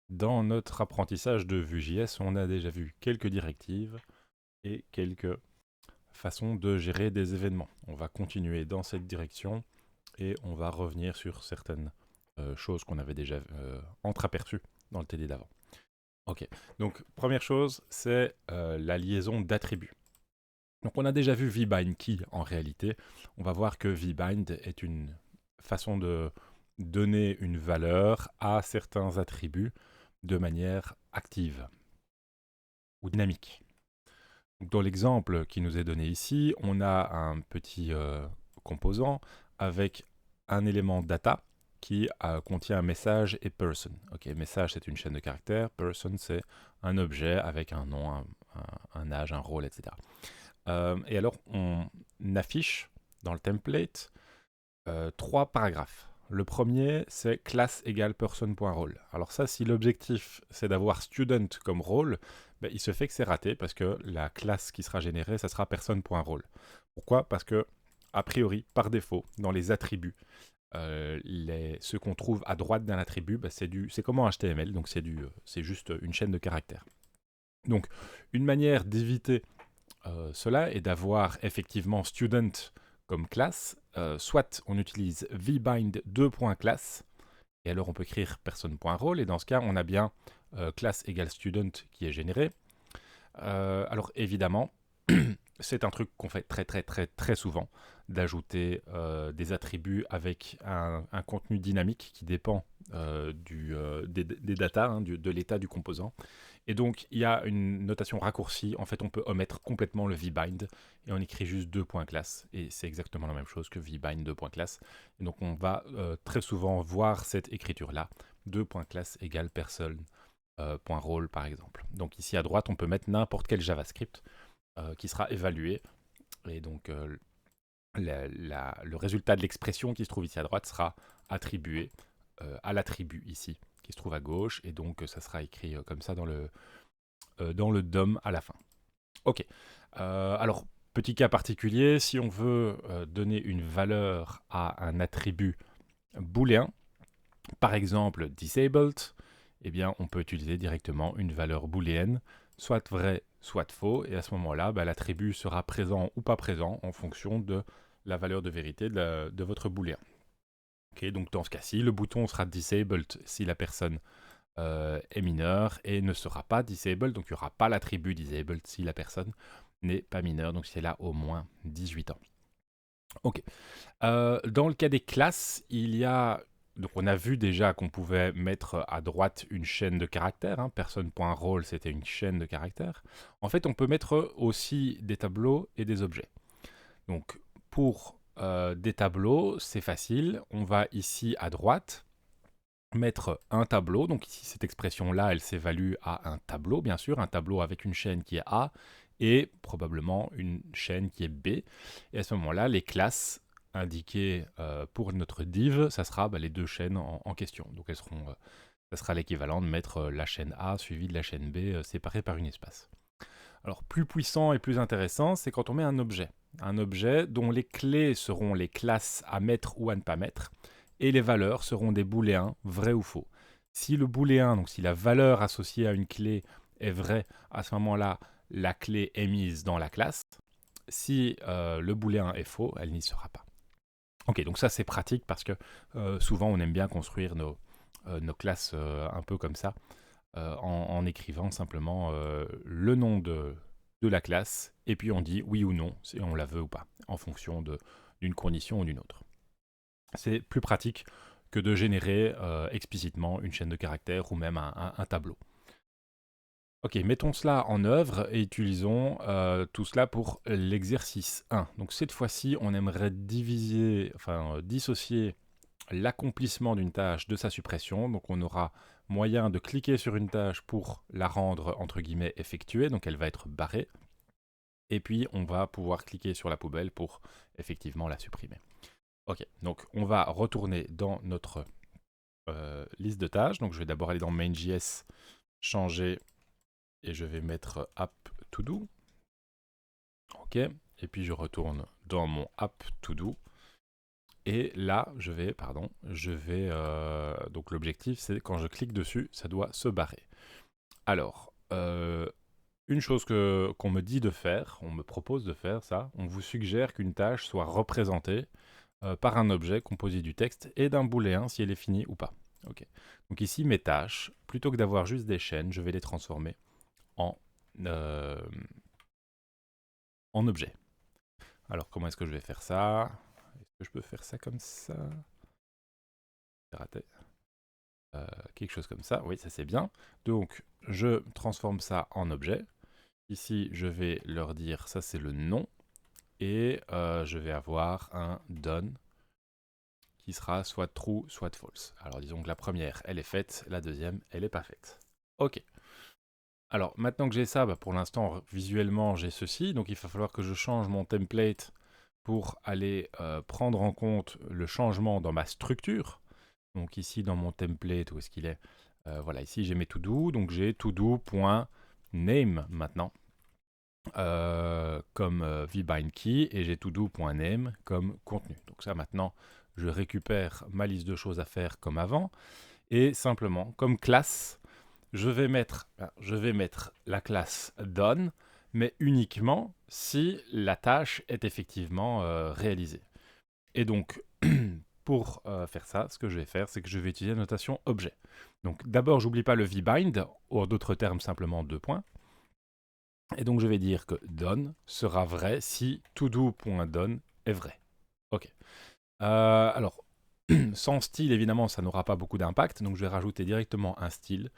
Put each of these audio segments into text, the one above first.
Dans notre apprentissage de Vue.js, on a déjà vu quelques directives et quelques façons de gérer des événements. On va continuer dans cette direction et on va revenir sur certaines choses qu'on avait déjà entreaperçues dans le TD d'avant. Ok, donc première chose, c'est la liaison d'attributs. Donc on a déjà vu vbind key en réalité. On va voir que vbind est une façon de donner une valeur à certains attributs de manière active ou dynamique. Donc dans l'exemple qui nous est donné ici, on a un petit composant avec un élément data qui contient un message et person. Ok, message c'est une chaîne de caractères, person c'est un objet avec un nom, un âge, un rôle, etc. Et alors on affiche dans le template trois paragraphes. Le premier, c'est classe égale person.role. Alors ça, si l'objectif, c'est d'avoir student comme rôle, ben, il se fait que c'est raté parce que la classe qui sera générée, ça sera person.role. Pourquoi? Parce que, a priori, par défaut, dans les attributs, ce qu'on trouve à droite d'un attribut, ben, c'est comme en HTML, donc c'est juste une chaîne de caractères. Donc, une manière d'éviter cela est d'avoir effectivement student comme classe. Soit on utilise vbind 2.class, et alors on peut écrire person.role, et dans ce cas, on a bien classe égale student qui est généré. Alors évidemment, c'est un truc qu'on fait très souvent, d'ajouter des attributs avec un contenu dynamique qui dépend des datas, hein, de l'état du composant. Et donc, il y a une notation raccourcie. En fait, on peut omettre complètement le vbind et on écrit juste 2.class. Et c'est exactement la même chose que vbind 2.class. Et donc, on va très souvent voir cette écriture-là. 2.class égale person.role, par exemple. Donc, ici à droite, on peut mettre n'importe quel JavaScript qui sera évalué. Et donc, le résultat de l'expression qui se trouve ici à droite sera attribué à l'attribut ici, qui se trouve à gauche. Et donc, ça sera écrit comme ça dans le DOM à la fin. Ok. Alors, petit cas particulier, si on veut donner une valeur à un attribut booléen, par exemple disabled, eh bien, on peut utiliser directement une valeur booléenne, soit vrai, soit faux, et à ce moment-là, bah, l'attribut sera présent ou pas présent en fonction de la valeur de vérité de votre booléen. Okay, donc dans ce cas-ci, le bouton sera disabled si la personne est mineure et ne sera pas disabled, donc il n'y aura pas l'attribut disabled si la personne n'est pas mineure, donc si elle a au moins 18 ans. Ok. Dans le cas des classes, il y a... Donc on a vu déjà qu'on pouvait mettre à droite une chaîne de caractères, hein. Person.role c'était une chaîne de caractères. En fait, on peut mettre aussi des tableaux et des objets. Donc pour des tableaux, c'est facile. On va ici à droite mettre un tableau. Donc ici, cette expression-là, elle s'évalue à un tableau, bien sûr, un tableau avec une chaîne qui est A et probablement une chaîne qui est B. Et à ce moment-là, les classes indiquées pour notre div, ça sera les deux chaînes en question. Donc elles seront, ça sera l'équivalent de mettre la chaîne A suivie de la chaîne B séparée par une espace. Alors plus puissant et plus intéressant, c'est quand on met un objet. Un objet dont les clés seront les classes à mettre ou à ne pas mettre, et les valeurs seront des booléens, vrai ou faux. Si le booléen, donc si la valeur associée à une clé est vraie, à ce moment-là, la clé est mise dans la classe. Si le booléen est faux, elle n'y sera pas. Ok, donc ça c'est pratique parce que souvent on aime bien construire nos classes un peu comme ça, en écrivant simplement le nom de la classe, et puis on dit oui ou non, si on la veut ou pas, en fonction d'une condition ou d'une autre. C'est plus pratique que de générer explicitement une chaîne de caractères ou même un tableau. Ok, mettons cela en œuvre et utilisons tout cela pour l'exercice 1. Donc cette fois-ci, on aimerait dissocier l'accomplissement d'une tâche de sa suppression. Donc on aura moyen de cliquer sur une tâche pour la rendre entre guillemets effectuée, donc elle va être barrée. Et puis on va pouvoir cliquer sur la poubelle pour effectivement la supprimer. Ok, donc on va retourner dans notre liste de tâches. Donc je vais d'abord aller dans main.js, changer, et je vais mettre app to do. Ok, et puis je retourne dans mon app to do. Et là, donc l'objectif, c'est quand je clique dessus, ça doit se barrer. Alors, une chose qu'on me dit de faire, on me propose de faire ça, on vous suggère qu'une tâche soit représentée par un objet composé du texte et d'un booléen si elle est finie ou pas. Ok. Donc ici, mes tâches, plutôt que d'avoir juste des chaînes, je vais les transformer en, en objet. Alors, comment est-ce que je vais faire ça? Est-ce que je peux faire ça comme ça? C'est raté. Quelque chose comme ça, oui, ça c'est bien. Donc, je transforme ça en objet. Ici, je vais leur dire, ça c'est le nom. Et je vais avoir un done qui sera soit true, soit false. Alors, disons que la première, elle est faite. La deuxième, elle n'est pas faite. Ok. Alors, maintenant que j'ai ça, pour l'instant, visuellement, j'ai ceci. Donc, il va falloir que je change mon template pour aller prendre en compte le changement dans ma structure. Donc, ici, dans mon template, où est-ce qu'il est, voilà, ici, j'ai mes to-do. Donc, j'ai to-do.name maintenant comme vbindKey et j'ai to-do.name comme contenu. Donc, ça, maintenant, je récupère ma liste de choses à faire comme avant. Et simplement, comme classe, je vais mettre la classe done, mais uniquement si la tâche est effectivement réalisée. Et donc, pour faire ça, ce que je vais faire, c'est que je vais utiliser la notation objet. Donc d'abord, j'oublie pas le vbind, ou d'autres termes, simplement 2 points. Et donc, je vais dire que done sera vrai si todo.done est vrai. Ok. Alors, sans style, évidemment, ça n'aura pas beaucoup d'impact. Donc, je vais rajouter directement un style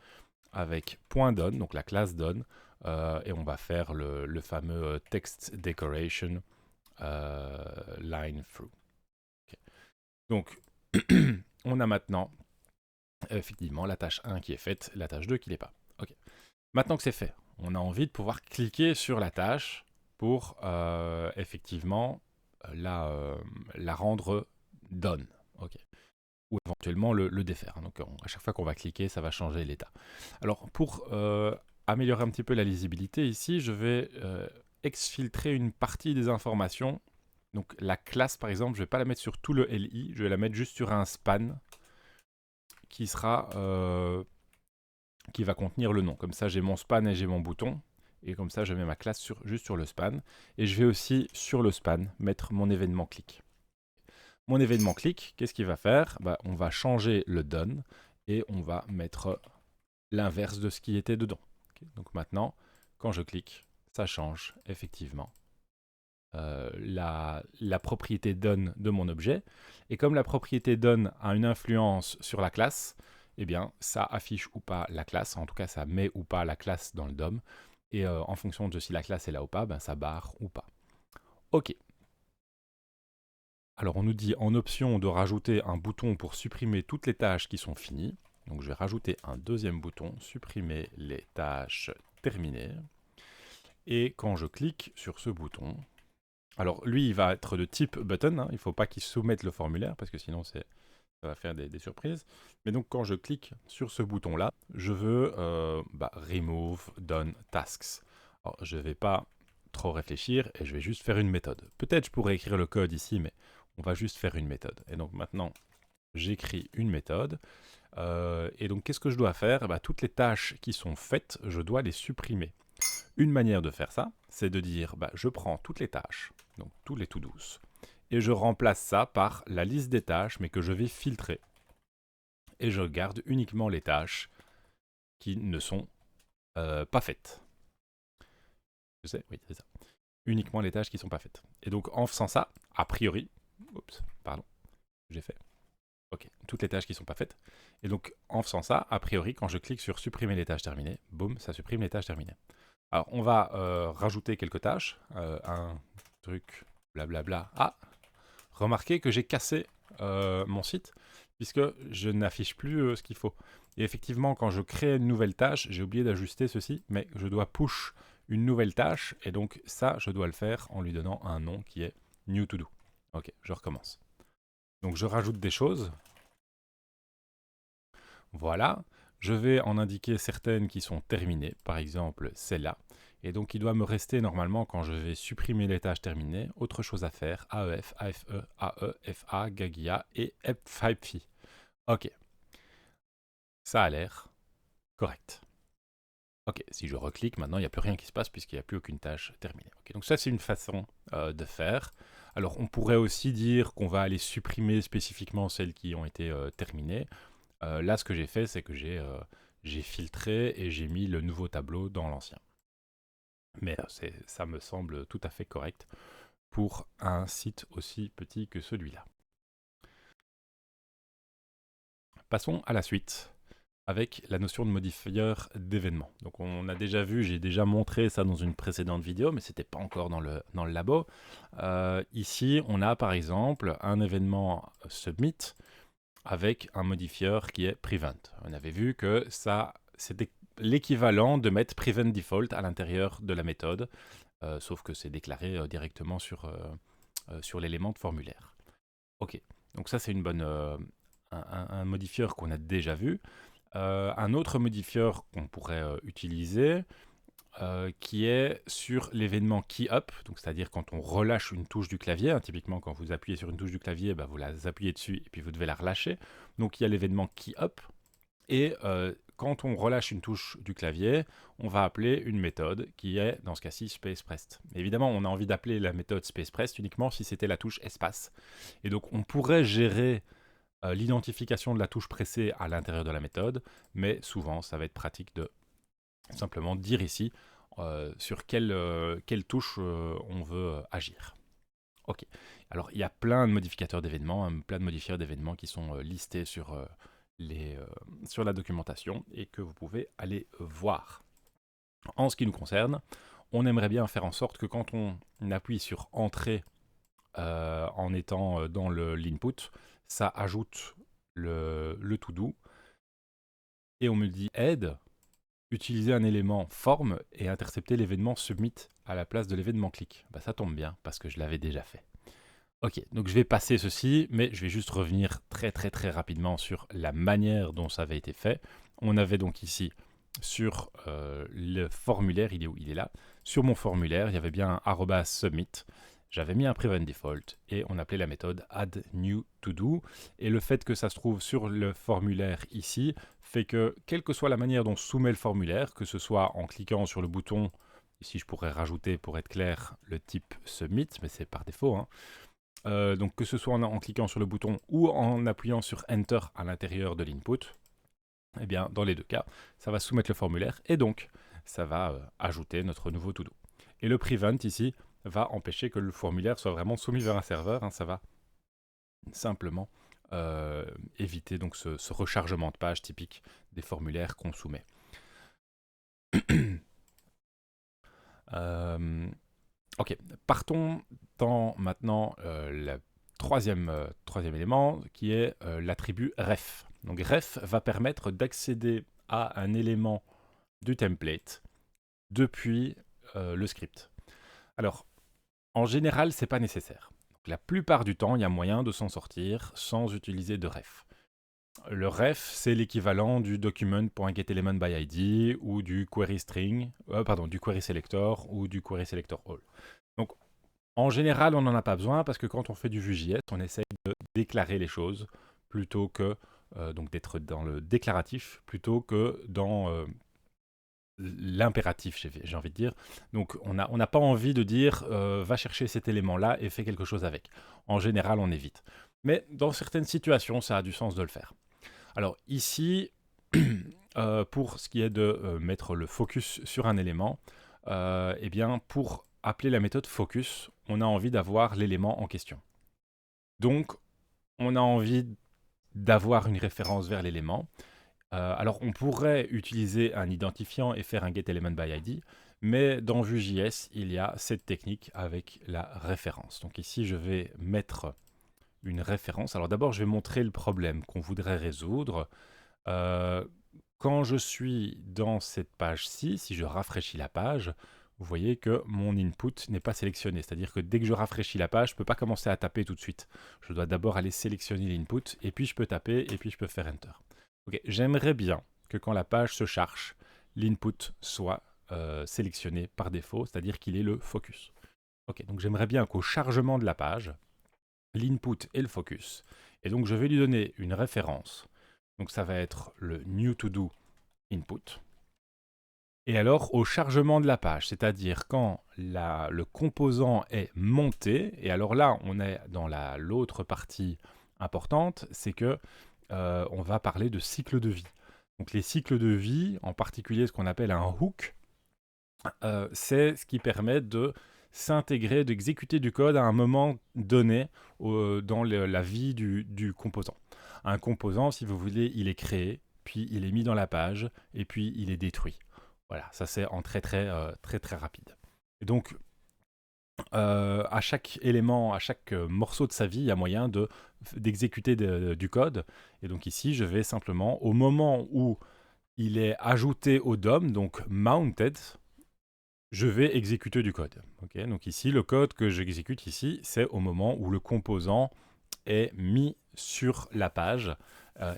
avec .done, donc la classe done, et on va faire le fameux text decoration line through. Okay. Donc, on a maintenant effectivement la tâche 1 qui est faite, la tâche 2 qui l'est pas. Ok. Maintenant que c'est fait, on a envie de pouvoir cliquer sur la tâche pour effectivement la rendre done. Ok. Ou éventuellement le défaire. Donc à chaque fois qu'on va cliquer, ça va changer l'état. Alors pour améliorer un petit peu la lisibilité ici, je vais exfiltrer une partie des informations. Donc la classe par exemple, je ne vais pas la mettre sur tout le LI, je vais la mettre juste sur un span qui sera qui va contenir le nom. Comme ça j'ai mon span et j'ai mon bouton. Et comme ça je mets ma classe juste sur le span. Et je vais aussi sur le span mettre mon événement clic. Mon événement clic, qu'est-ce qu'il va faire? On va changer le done et on va mettre l'inverse de ce qui était dedans. Okay. Donc maintenant, quand je clique, ça change effectivement la propriété done de mon objet. Et comme la propriété done a une influence sur la classe, eh bien, ça affiche ou pas la classe. En tout cas, ça met ou pas la classe dans le DOM. Et en fonction de si la classe est là ou pas, ça barre ou pas. Ok. Alors on nous dit en option de rajouter un bouton pour supprimer toutes les tâches qui sont finies. Donc je vais rajouter un deuxième bouton, supprimer les tâches terminées. Et quand je clique sur ce bouton, alors lui il va être de type button, hein, il ne faut pas qu'il soumette le formulaire parce que sinon ça va faire des surprises. Mais donc quand je clique sur ce bouton là, je veux remove done tasks. Alors je ne vais pas trop réfléchir et je vais juste faire une méthode. Peut-être je pourrais écrire le code ici, mais on va juste faire une méthode. Et donc maintenant, j'écris une méthode. Et donc, qu'est-ce que je dois faire? Toutes les tâches qui sont faites, je dois les supprimer. Une manière de faire ça, c'est de dire, je prends toutes les tâches, donc tous les to-dos, et je remplace ça par la liste des tâches, mais que je vais filtrer. Et je garde uniquement les tâches qui ne sont pas faites. Je sais, oui, c'est ça. Uniquement les tâches qui ne sont pas faites. Et donc, en faisant ça, a priori, oups, pardon, j'ai fait. Ok, toutes les tâches qui ne sont pas faites. Et donc, en faisant ça, a priori, quand je clique sur supprimer les tâches terminées, boum, ça supprime les tâches terminées. Alors, on va rajouter quelques tâches. Un truc, blablabla. Ah, remarquez que j'ai cassé mon site, puisque je n'affiche plus ce qu'il faut. Et effectivement, quand je crée une nouvelle tâche, j'ai oublié d'ajuster ceci, mais je dois push une nouvelle tâche, et donc ça, je dois le faire en lui donnant un nom qui est new to do. Ok, je recommence. Donc je rajoute des choses. Voilà. Je vais en indiquer certaines qui sont terminées, par exemple celle-là. Et donc il doit me rester normalement, quand je vais supprimer les tâches terminées, autre chose à faire, AEF, AFE, AE, FA, GAGIA et EPFIPFI. Ok, ça a l'air correct. Ok, si je reclique, maintenant il n'y a plus rien qui se passe puisqu'il n'y a plus aucune tâche terminée. Ok, donc ça c'est une façon de faire. Alors on pourrait aussi dire qu'on va aller supprimer spécifiquement celles qui ont été terminées. Là ce que j'ai fait, c'est que j'ai filtré et j'ai mis le nouveau tableau dans l'ancien. Mais ça me semble tout à fait correct pour un site aussi petit que celui-là. Passons à la suite avec la notion de modifieur d'événement. Donc on a déjà vu, j'ai déjà montré ça dans une précédente vidéo, mais c'était pas encore dans le labo. Ici, on a par exemple un événement submit avec un modifieur qui est prevent. On avait vu que ça, c'était l'équivalent de mettre prevent default à l'intérieur de la méthode, sauf que c'est déclaré directement sur l'élément de formulaire. Ok, donc ça c'est une bonne, un modifieur qu'on a déjà vu. Un autre modifieur qu'on pourrait utiliser, qui est sur l'événement keyUp, donc c'est-à-dire quand on relâche une touche du clavier, hein, typiquement quand vous appuyez sur une touche du clavier, vous la appuyez dessus et puis vous devez la relâcher. Donc il y a l'événement keyUp, et quand on relâche une touche du clavier, on va appeler une méthode qui est, dans ce cas-ci, spacePressed. Évidemment, on a envie d'appeler la méthode spacePressed uniquement si c'était la touche espace. Et donc on pourrait gérer l'identification de la touche pressée à l'intérieur de la méthode, mais souvent ça va être pratique de simplement dire ici sur quelle touche on veut agir. Ok, alors il y a plein de modificateurs d'événements, hein, plein de modifieurs d'événements qui sont listés sur la documentation et que vous pouvez aller voir. En ce qui nous concerne, on aimerait bien faire en sorte que quand on appuie sur Entrée en étant dans l'input, ça ajoute le to-do, et on me dit aide, utiliser un élément forme et intercepter l'événement submit à la place de l'événement click. Bah, ça tombe bien parce que je l'avais déjà fait. Ok, donc je vais passer ceci, mais je vais juste revenir très rapidement sur la manière dont ça avait été fait. On avait donc ici sur le formulaire, il est où? Il est là. Sur mon formulaire, il y avait bien un @submit. J'avais mis un prevent default et on appelait la méthode add new to do. Et le fait que ça se trouve sur le formulaire ici fait que, quelle que soit la manière dont on soumet le formulaire, que ce soit en cliquant sur le bouton, ici je pourrais rajouter pour être clair le type submit, mais c'est par défaut, hein. Donc que ce soit en cliquant sur le bouton ou en appuyant sur Enter à l'intérieur de l'input, eh bien dans les deux cas, ça va soumettre le formulaire et donc ça va ajouter notre nouveau to-do. Et le prevent ici va empêcher que le formulaire soit vraiment soumis vers un serveur, hein. Ça va simplement éviter donc ce rechargement de page typique des formulaires qu'on soumet. Ok, partons dans maintenant le troisième élément qui est l'attribut ref. Donc ref va permettre d'accéder à un élément du template depuis le script. Alors, en général, c'est pas nécessaire. Donc, la plupart du temps, il y a moyen de s'en sortir sans utiliser de ref. Le ref, c'est l'équivalent du document.getElementById ou du query string, du query selector ou du query selector all. Donc, en général, on n'en a pas besoin parce que quand on fait du Vue.js, on essaye de déclarer les choses plutôt que donc d'être dans le déclaratif plutôt que dans l'impératif, j'ai envie de dire. Donc, on n'a pas envie de dire va chercher cet élément-là et fais quelque chose avec. En général, on évite. Mais dans certaines situations, ça a du sens de le faire. Alors ici, pour ce qui est de mettre le focus sur un élément, eh bien pour appeler la méthode focus, on a envie d'avoir l'élément en question. Donc, on a envie d'avoir une référence vers l'élément. Alors, on pourrait utiliser un identifiant et faire un getElementById, mais dans Vue.js, il y a cette technique avec la référence. Donc ici, je vais mettre une référence. Alors d'abord, je vais montrer le problème qu'on voudrait résoudre. Quand je suis dans cette page-ci, si je rafraîchis la page, vous voyez que mon input n'est pas sélectionné. C'est-à-dire que dès que je rafraîchis la page, je ne peux pas commencer à taper tout de suite. Je dois d'abord aller sélectionner l'input, et puis je peux taper, et puis je peux faire Enter. Okay. J'aimerais bien que quand la page se charge, l'input soit sélectionné par défaut, c'est-à-dire qu'il est le focus. Ok, donc j'aimerais bien qu'au chargement de la page, l'input est le focus. Et donc je vais lui donner une référence. Donc ça va être le new to do input. Et alors au chargement de la page, c'est-à-dire quand le composant est monté, et alors là on est dans l'autre partie importante, c'est que on va parler de cycle de vie. Donc les cycles de vie, en particulier ce qu'on appelle un hook, c'est ce qui permet de s'intégrer, d'exécuter du code à un moment donné dans la vie du composant. Un composant, si vous voulez, il est créé, puis il est mis dans la page, et puis il est détruit. Voilà, ça c'est en très rapide. Et donc, à chaque élément, à chaque morceau de sa vie, il y a moyen d'exécuter du code. Et donc ici, je vais simplement, au moment où il est ajouté au DOM, donc mounted, je vais exécuter du code. Okay, donc ici, le code que j'exécute ici, c'est au moment où le composant est mis sur la page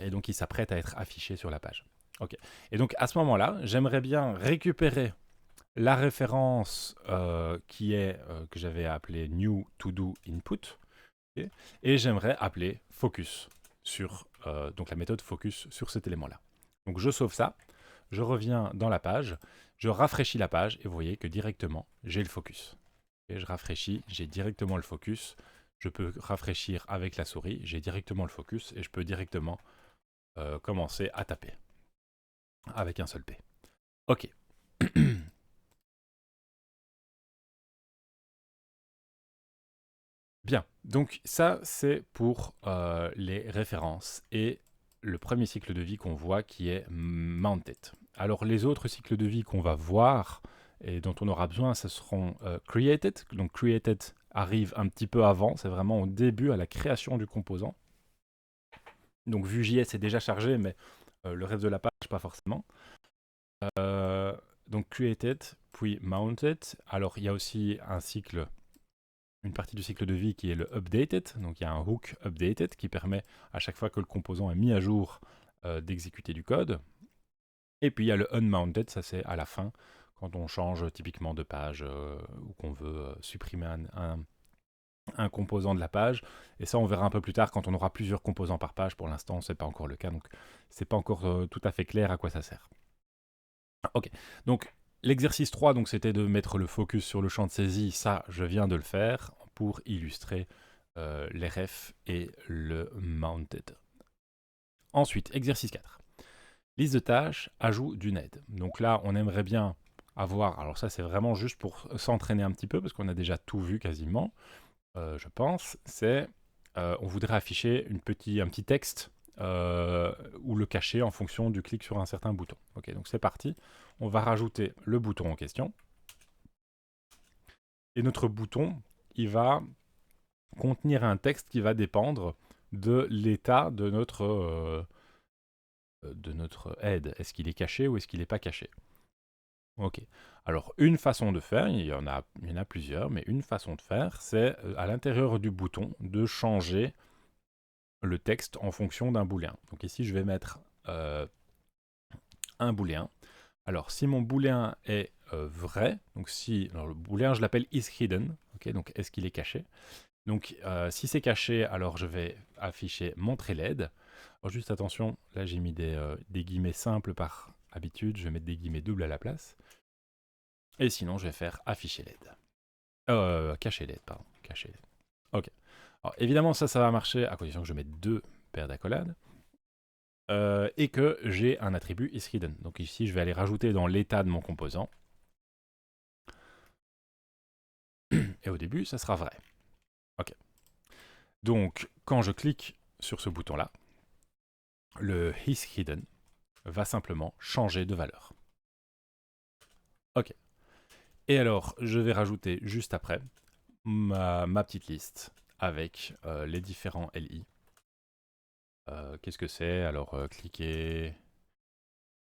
et donc il s'apprête à être affiché sur la page. Okay. Et donc à ce moment-là, j'aimerais bien récupérer la référence que j'avais appelée new to do input okay, et j'aimerais appeler focus sur donc la méthode focus sur cet élément-là. Donc je sauve ça, je reviens dans la page, je rafraîchis la page et vous voyez que directement j'ai le focus. Et je rafraîchis, j'ai directement le focus. Je peux rafraîchir avec la souris, j'ai directement le focus et je peux directement commencer à taper avec un seul P. Ok. Bien, donc ça c'est pour les références et le premier cycle de vie qu'on voit qui est mounted. Alors les autres cycles de vie qu'on va voir et dont on aura besoin, ce seront created. Donc created arrive un petit peu avant, c'est vraiment au début, à la création du composant. Donc Vue.js est déjà chargé, mais le reste de la page, pas forcément. Donc created, puis mounted. Alors il y a aussi une partie du cycle de vie qui est le updated. Donc il y a un hook updated qui permet à chaque fois que le composant est mis à jour d'exécuter du code. Et puis il y a le unmounted, ça c'est à la fin, quand on change typiquement de page ou qu'on veut supprimer un composant de la page. Et ça on verra un peu plus tard quand on aura plusieurs composants par page. Pour l'instant c'est pas encore le cas, donc c'est pas encore tout à fait clair à quoi ça sert. Ok, donc l'exercice 3, donc, c'était de mettre le focus sur le champ de saisie. Ça, je viens de le faire pour illustrer les refs et le mounted. Ensuite, exercice 4. Liste de tâches, ajout d'une aide. Donc là, on aimerait bien avoir... Alors ça, c'est vraiment juste pour s'entraîner un petit peu, parce qu'on a déjà tout vu quasiment, je pense. On voudrait afficher un petit texte ou le cacher en fonction du clic sur un certain bouton. Ok, donc c'est parti. On va rajouter le bouton en question. Et notre bouton, il va contenir un texte qui va dépendre de l'état de notre aide. Est-ce qu'il est caché ou est-ce qu'il n'est pas caché? Ok. Alors, une façon de faire, il y en a plusieurs, mais une façon de faire, c'est à l'intérieur du bouton de changer le texte en fonction d'un booléen. Donc ici, je vais mettre un booléen. Alors, si mon booléen est vrai, donc alors le booléen, je l'appelle is hidden, okay, donc est-ce qu'il est caché? Donc, si c'est caché, alors je vais afficher montrer l'aide. Alors, juste attention, là j'ai mis des guillemets simples par habitude, je vais mettre des guillemets doubles à la place. Et sinon, je vais faire afficher l'aide. Cacher l'aide, pardon. Cacher l'aide. Ok. Alors, évidemment, ça va marcher à condition que je mette deux paires d'accolades. Et que j'ai un attribut isHidden. Donc ici, je vais aller rajouter dans l'état de mon composant. Et au début, ça sera vrai. Ok. Donc, quand je clique sur ce bouton-là, le isHidden va simplement changer de valeur. Ok. Et alors, je vais rajouter juste après ma petite liste avec les différents LI. Qu'est-ce que c'est? Alors, cliquez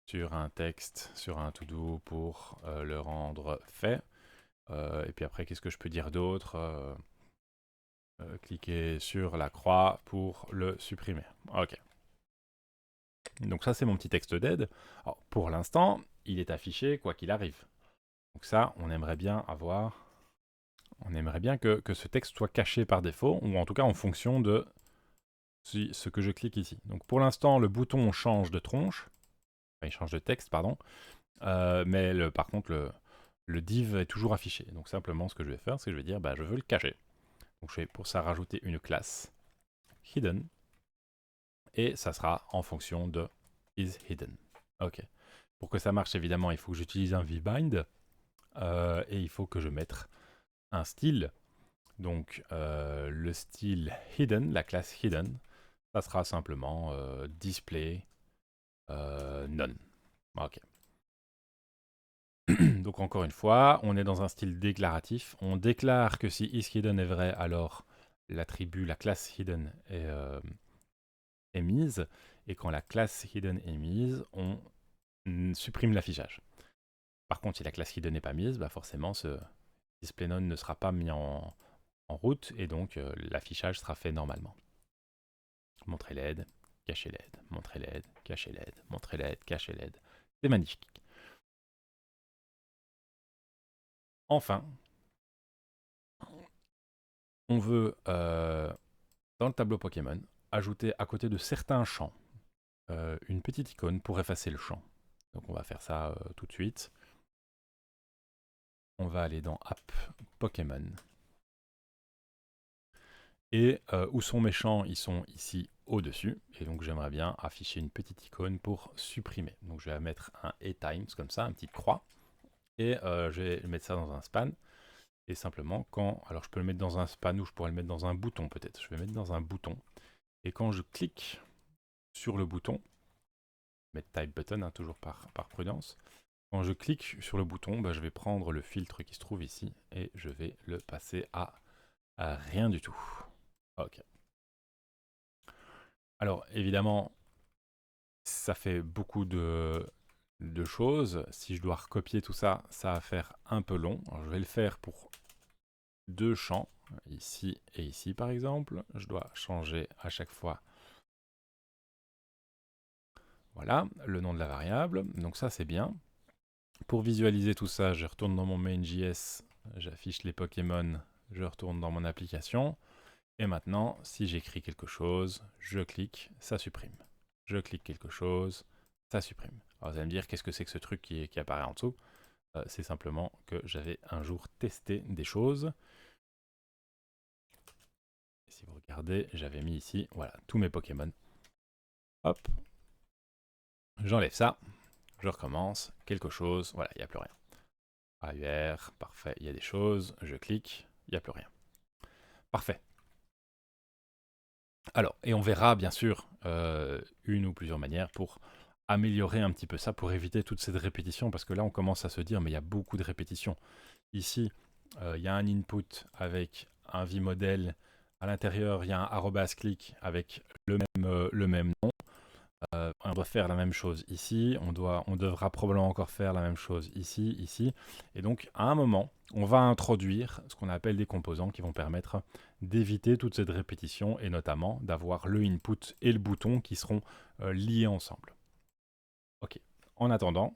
sur un texte, sur un to-do pour le rendre fait. Et puis après, qu'est-ce que je peux dire d'autre? Cliquez sur la croix pour le supprimer. Ok. Donc ça, c'est mon petit texte d'aide. Pour l'instant, il est affiché quoi qu'il arrive. Donc ça, on aimerait bien avoir... On aimerait bien que ce texte soit caché par défaut, ou en tout cas en fonction de ce que je clique ici. Donc pour l'instant, le bouton change de tronche, enfin il change de texte, pardon, mais par contre, le div est toujours affiché. Donc simplement, ce que je vais faire, c'est que je vais dire, bah, je veux le cacher. Donc je vais pour ça rajouter une classe hidden, et ça sera en fonction de is hidden. Ok. Pour que ça marche, évidemment, il faut que j'utilise un vbind, et il faut que je mette un style. Donc le style hidden, la classe hidden, ça sera simplement display none. Ok. Donc encore une fois, on est dans un style déclaratif. On déclare que si isHidden est vrai, alors l'attribut, la classe hidden est mise. Et quand la classe hidden est mise, on supprime l'affichage. Par contre, si la classe hidden n'est pas mise, bah forcément ce display none ne sera pas mis en route et donc l'affichage sera fait normalement. Montrer LED, cacher LED, montrer LED, cacher LED, montrer LED, cacher LED. C'est magnifique. Enfin, on veut, dans le tableau Pokémon, ajouter à côté de certains champs une petite icône pour effacer le champ. Donc on va faire ça tout de suite. On va aller dans App Pokémon. Et où sont mes champs? Ils sont ici au-dessus. Et donc j'aimerais bien afficher une petite icône pour supprimer. Donc je vais mettre un A-Times comme ça, une petite croix. Et je vais mettre ça dans un span. Et simplement quand... Alors je peux le mettre dans un span ou je pourrais le mettre dans un bouton peut-être. Je vais mettre dans un bouton. Et quand je clique sur le bouton, mettre type button, hein, toujours par prudence. Quand je clique sur le bouton, bah, je vais prendre le filtre qui se trouve ici et je vais le passer à rien du tout. Ok. Alors évidemment, ça fait beaucoup de choses. Si je dois recopier tout ça, ça va faire un peu long. Alors, je vais le faire pour deux champs, ici et ici par exemple. Je dois changer à chaque fois, voilà, le nom de la variable. Donc ça c'est bien. Pour visualiser tout ça, je retourne dans mon main.js, j'affiche les Pokémon, je retourne dans mon application. Et maintenant, si j'écris quelque chose, je clique, ça supprime. Je clique quelque chose, ça supprime. Alors vous allez me dire, qu'est-ce que c'est que ce truc qui apparaît en dessous? C'est simplement que j'avais un jour testé des choses. Et si vous regardez, j'avais mis ici, voilà, tous mes Pokémon. Hop, j'enlève ça, je recommence, quelque chose, voilà, il n'y a plus rien. AUR, parfait, il y a des choses, je clique, il n'y a plus rien. Parfait. Alors, et on verra bien sûr une ou plusieurs manières pour améliorer un petit peu ça, pour éviter toute cette répétition, parce que là on commence à se dire, mais il y a beaucoup de répétitions. Ici, il y a un input avec un vModel, à l'intérieur il y a un @click avec le même nom. On doit faire la même chose ici, on devra probablement encore faire la même chose ici, ici. Et donc, à un moment, on va introduire ce qu'on appelle des composants qui vont permettre d'éviter toute cette répétition et notamment d'avoir le input et le bouton qui seront liés ensemble. Ok. En attendant,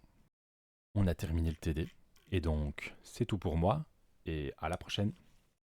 on a terminé le TD. Et donc, c'est tout pour moi et à la prochaine.